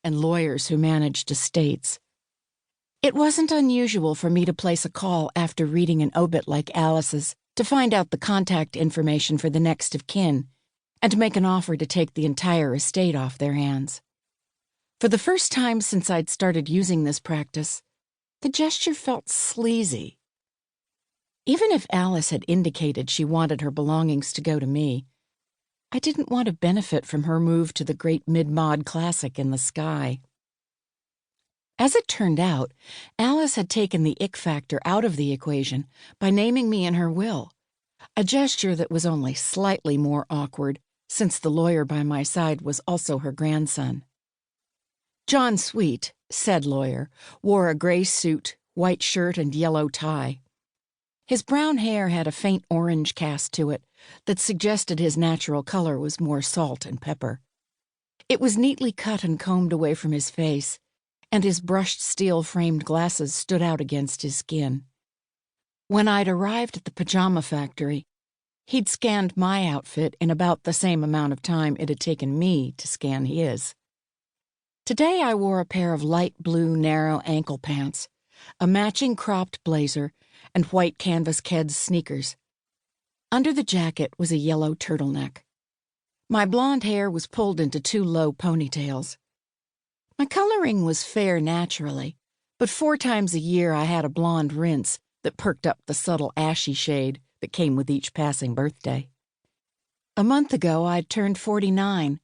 and lawyers who managed estates. It wasn't unusual for me to place a call after reading an obit like Alice's to find out the contact information for the next of kin and make an offer to take the entire estate off their hands. For the first time since I'd started using this practice, the gesture felt sleazy. Even if Alice had indicated she wanted her belongings to go to me, I didn't want to benefit from her move to the great mid-mod classic in the sky. As it turned out, Alice had taken the ick factor out of the equation by naming me in her will, a gesture that was only slightly more awkward since the lawyer by my side was also her grandson. John Sweet, said lawyer, wore a gray suit, white shirt, and yellow tie. His brown hair had a faint orange cast to it that suggested his natural color was more salt and pepper. It was neatly cut and combed away from his face, and his brushed steel-framed glasses stood out against his skin. When I'd arrived at the pajama factory, he'd scanned my outfit in about the same amount of time it had taken me to scan his. Today I wore a pair of light blue narrow ankle pants, a matching cropped blazer, and white canvas Keds sneakers. Under the jacket was a yellow turtleneck. My blonde hair was pulled into 2 low ponytails. My coloring was fair naturally, but 4 times a year I had a blonde rinse that perked up the subtle ashy shade that came with each passing birthday. A month ago I'd turned 49,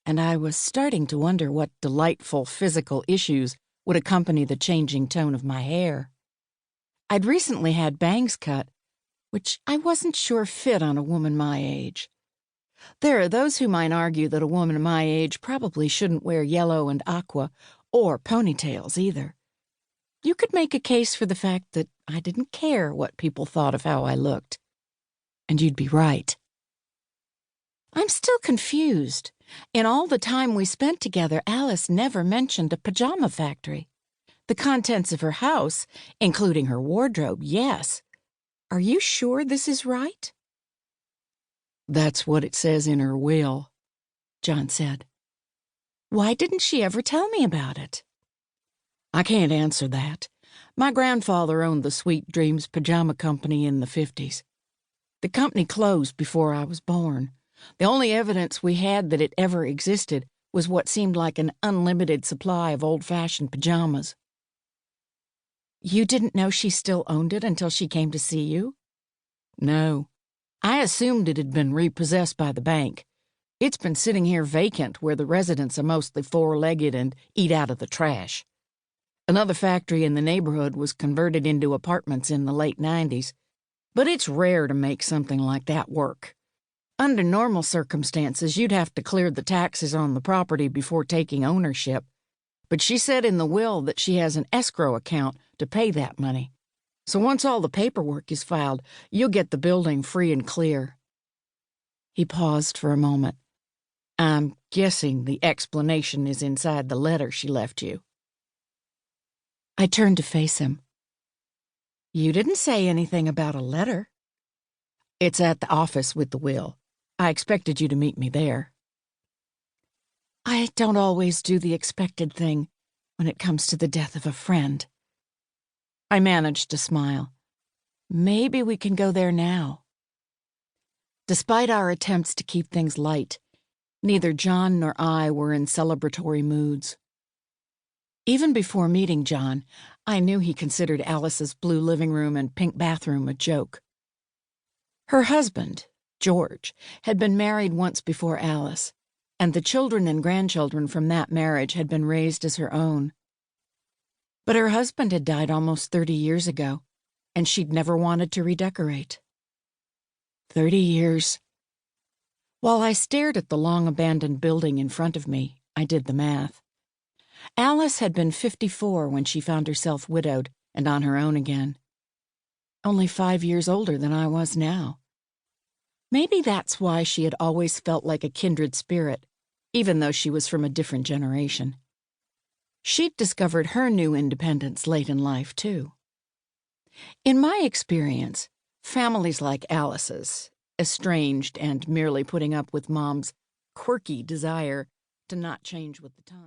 and I was starting to wonder what delightful physical issues would accompany the changing tone of my hair. I'd recently had bangs cut, which I wasn't sure fit on a woman my age. There are those who might argue that a woman my age probably shouldn't wear yellow and aqua, or ponytails either. You could make a case for the fact that I didn't care what people thought of how I looked. And you'd be right. I'm still confused. In all the time we spent together, Alice never mentioned a pajama factory. The contents of her house, including her wardrobe, yes. Are you sure this is right? That's what it says in her will, John said. Why didn't she ever tell me about it? I can't answer that. My grandfather owned the Sweet Dreams Pajama Company in the 50s. The company closed before I was born. The only evidence we had that it ever existed was what seemed like an unlimited supply of old-fashioned pajamas. You didn't know she still owned it until she came to see you? No. I assumed it had been repossessed by the bank. It's been sitting here vacant where the residents are mostly 4-legged and eat out of the trash. Another factory in the neighborhood was converted into apartments in the late 90s, but it's rare to make something like that work. Under normal circumstances, you'd have to clear the taxes on the property before taking ownership, but she said in the will that she has an escrow account to pay that money. So once all the paperwork is filed, you'll get the building free and clear. He paused for a moment. I'm guessing the explanation is inside the letter she left you. I turned to face him. You didn't say anything about a letter. It's at the office with the will. I expected you to meet me there. I don't always do the expected thing when it comes to the death of a friend. I managed to smile. Maybe we can go there now. Despite our attempts to keep things light, neither John nor I were in celebratory moods. Even before meeting John, I knew he considered Alice's blue living room and pink bathroom a joke. Her husband, George, had been married once before Alice, and the children and grandchildren from that marriage had been raised as her own. But her husband had died almost 30 years ago, and she'd never wanted to redecorate. 30 years. While I stared at the long-abandoned building in front of me, I did the math. Alice had been 54 when she found herself widowed and on her own again. Only 5 years older than I was now. Maybe that's why she had always felt like a kindred spirit, even though she was from a different generation. She'd discovered her new independence late in life, too. In my experience, families like Alice's, estranged and merely putting up with Mom's quirky desire to not change with the times.